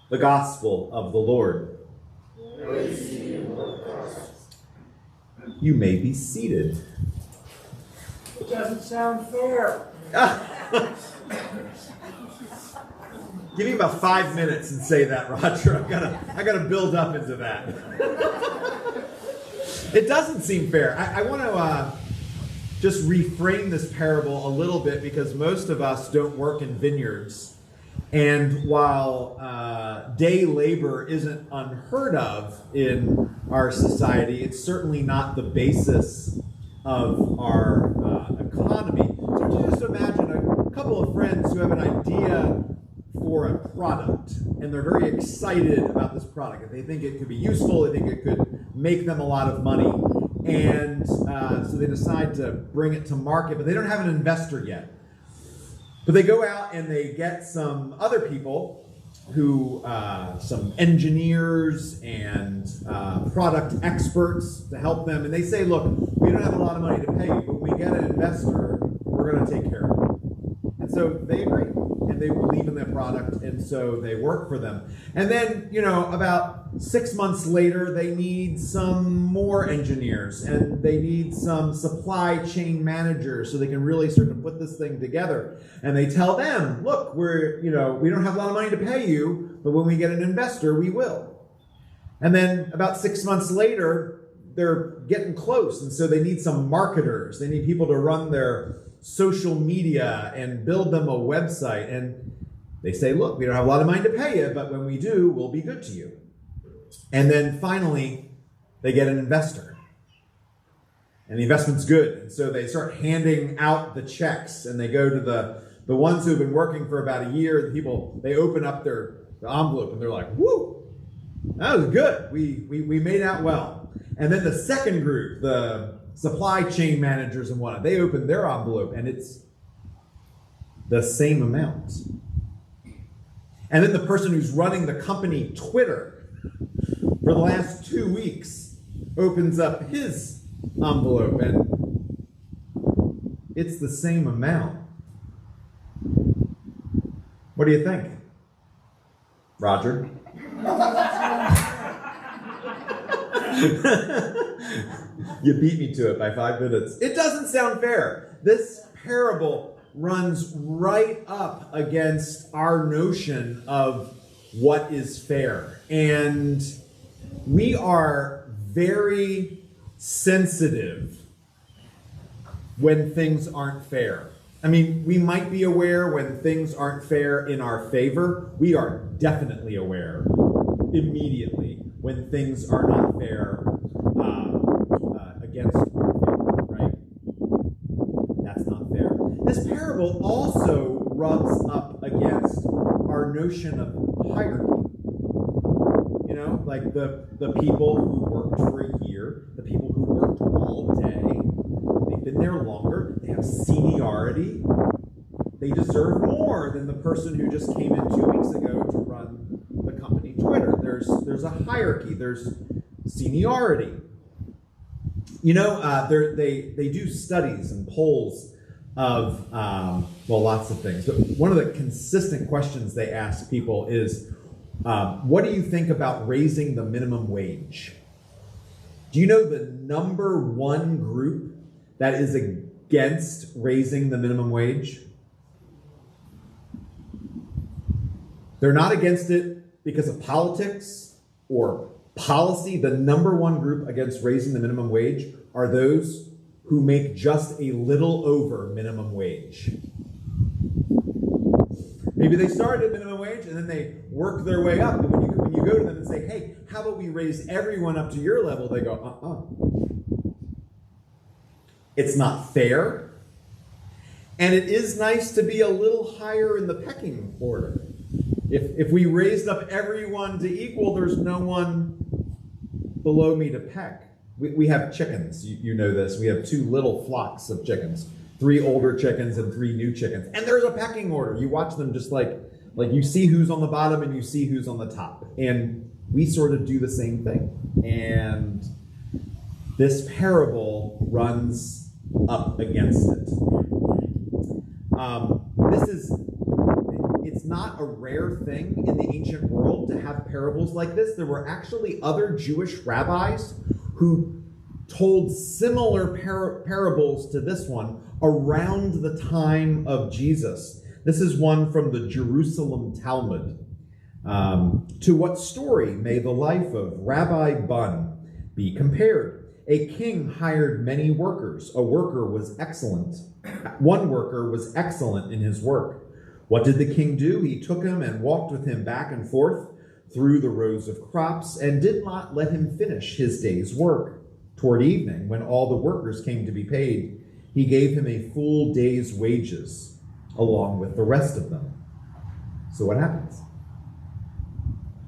the gospel of the Lord. Praise to you, Lord Christ. You may be seated. It doesn't sound fair. Give me about 5 minutes and say that, Roger. I gotta build up into that. It doesn't seem fair. I want to just reframe this parable a little bit, because most of us don't work in vineyards. And while day labor isn't unheard of in our society, it's certainly not the basis of our economy. So just imagine a couple of friends who have an idea for a product, and they're very excited about this product, and they think it could be useful, they think it could make them a lot of money, and so they decide to bring it to market, but they don't have an investor yet. But they go out and they get some other people who, some engineers and product experts to help them, and they say, look, we don't have a lot of money to pay you, but when we get an investor, we're going to take care of it. And so they agree, and they believe in their product, and so they work for them. And then, about 6 months later, they need some more engineers, and they need some supply chain managers so they can really start to put this thing together. And they tell them, look, we don't have a lot of money to pay you, but when we get an investor, we will. And then about 6 months later, they're getting close, and so they need some marketers. They need people to run their social media and build them a website. And they say, look, we don't have a lot of money to pay you, but when we do, we'll be good to you. And then finally, they get an investor. And the investment's good. And so they start handing out the checks, and they go to the ones who've been working for about a year. The people, they open up their envelope, and they're like, whoo, that was good. We made out well. And then the second group, the supply chain managers and whatnot, they open their envelope, and it's the same amount. And then the person who's running the company Twitter for the last 2 weeks opens up his envelope, and it's the same amount. What do you think, Roger? You beat me to it by 5 minutes. It doesn't sound fair. This parable runs right up against our notion of what is fair. And we are very sensitive when things aren't fair. I mean, we might be aware when things aren't fair in our favor. We are definitely aware immediately when things are not fair against our favor, right? That's not fair. This parable also rubs up against our notion of hierarchy. Like the people who worked for a year, the people who worked all day, they've been there longer, they have seniority, they deserve more than the person who just came in 2 weeks ago to run the company Twitter. There's a hierarchy, there's seniority. They do studies and polls of, lots of things. But one of the consistent questions they ask people is, what do you think about raising the minimum wage? Do you know the number one group that is against raising the minimum wage? They're not against it because of politics or policy. The number one group against raising the minimum wage are those who make just a little over minimum wage. Maybe they started at minimum wage and then they work their way up. And when you go to them and say, hey, how about we raise everyone up to your level? They go, It's not fair. And it is nice to be a little higher in the pecking order. If we raised up everyone to equal, there's no one below me to peck. We have chickens, you know this. We have 2 little flocks of chickens, 3 older chickens and 3 new chickens. And there's a pecking order. You watch them just like you see who's on the bottom and you see who's on the top. And we sort of do the same thing. And this parable runs up against it. It's not a rare thing in the ancient world to have parables like this. There were actually other Jewish rabbis who told similar parables to this one around the time of Jesus. This is one from the Jerusalem Talmud. To what story may the life of Rabbi Bun be compared? A king hired many workers. One worker was excellent in his work. What did the king do? He took him and walked with him back and forth through the rows of crops and did not let him finish his day's work. Toward evening, when all the workers came to be paid, he gave him a full day's wages along with the rest of them. So what happens?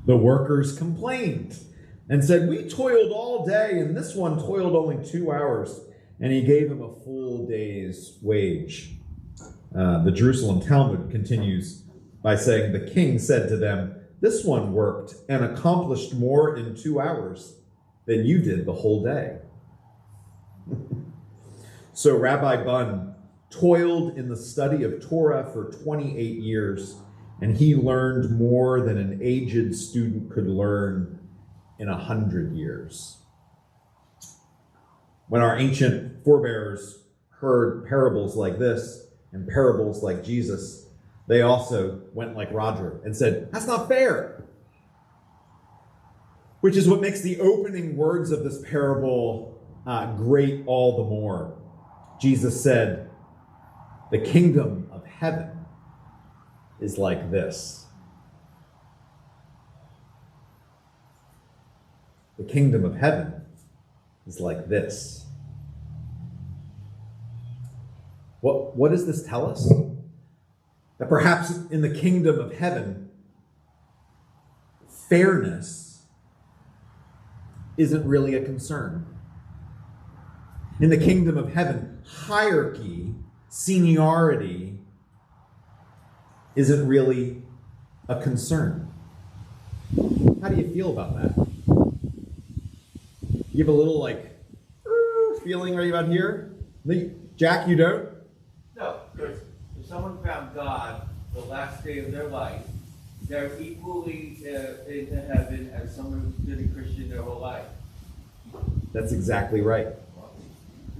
The workers complained and said, "We toiled all day, and this one toiled only 2 hours." And he gave him a full day's wage. The Jerusalem Talmud continues by saying, the king said to them, "This one worked and accomplished more in 2 hours than you did the whole day." So Rabbi Bun toiled in the study of Torah for 28 years, and he learned more than an aged student could learn in 100 years. When our ancient forebears heard parables like this and parables like Jesus, they also went like Roger and said, "That's not fair." Which is what makes the opening words of this parable great all the more. Jesus said, "The kingdom of heaven is like this." The kingdom of heaven is like this. What does this tell us? That perhaps in the kingdom of heaven, fairness isn't really a concern. In the kingdom of heaven, hierarchy, seniority, isn't really a concern. How do you feel about that? You have a little feeling right about here? Jack, you don't? No, because if someone found God the last day of their life, they're equally into heaven as someone who's been a Christian their whole life. That's exactly right.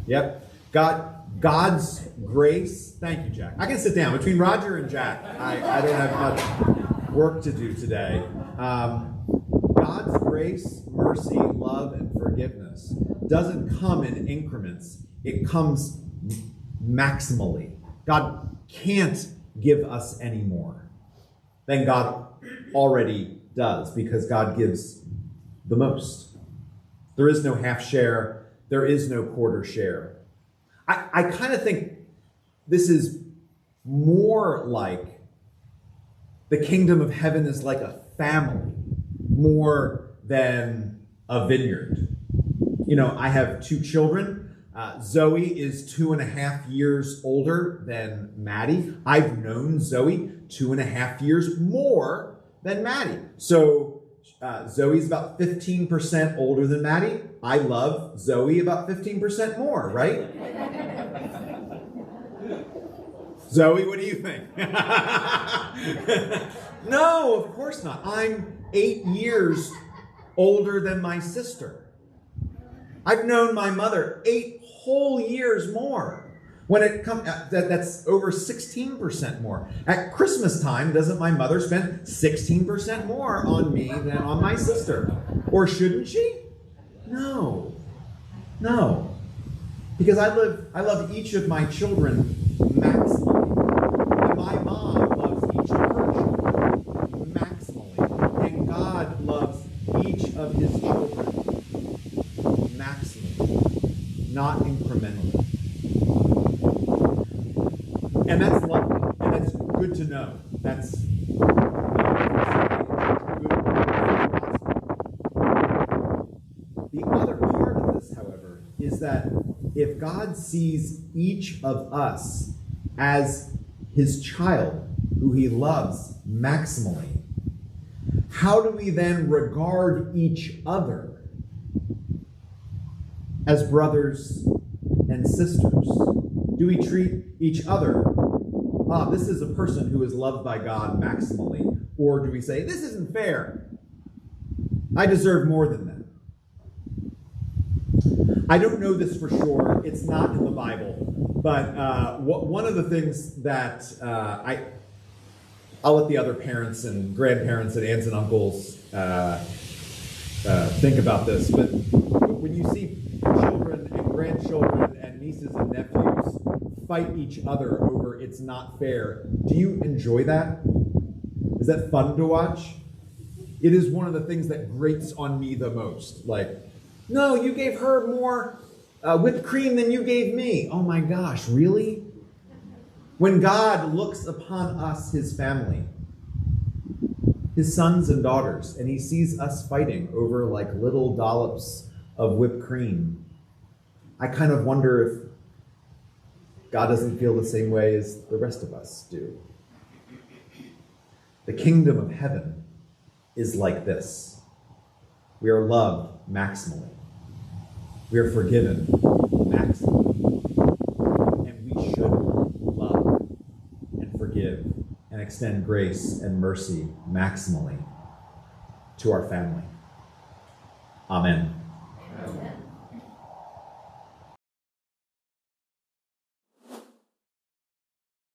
Yep. God's grace. Thank you, Jack. I can sit down. Between Roger and Jack, I don't have much work to do today. God's grace, mercy, love, and forgiveness doesn't come in increments. It comes maximally. God can't give us any more than God already does, because God gives the most. There is no half share. There is no quarter share. I kind of think this is more like the kingdom of heaven is like a family more than a vineyard. You know, I have 2 children. Zoe is 2.5 years older than Maddie. I've known Zoe 2.5 years more than Maddie. So Zoe's about 15% older than Maddie. I love Zoe about 15% more, right? Zoe, what do you think? No, of course not. I'm 8 years older than my sister. I've known my mother 8 whole years more. When it comes, that's over 16% more. At Christmas time, doesn't my mother spend 16% more on me than on my sister? Or shouldn't she? No. Because I love each of my children maximally. And my mom loves each of her children maximally. And God loves each of his children maximally, not incrementally. And that's lovely, and that's good to know. That's good. The other part of this, however, is that if God sees each of us as his child, who he loves maximally, how do we then regard each other as brothers and sisters? Do we treat each other this is a person who is loved by God maximally? Or do we say, this isn't fair, I deserve more than that? I don't know this for sure. It's not in the Bible. But one of the things that I'll let the other parents and grandparents and aunts and uncles think about this. But when you see children and grandchildren and nieces and nephews fight each other over it's not fair, do you enjoy that? Is that fun to watch? It is one of the things that grates on me the most. Like, no, you gave her more whipped cream than you gave me. Oh my gosh, really? When God looks upon us, his family, his sons and daughters, and he sees us fighting over like little dollops of whipped cream, I kind of wonder if God doesn't feel the same way as the rest of us do. The kingdom of heaven is like this. We are loved maximally. We are forgiven maximally. And we should love and forgive and extend grace and mercy maximally to our family. Amen.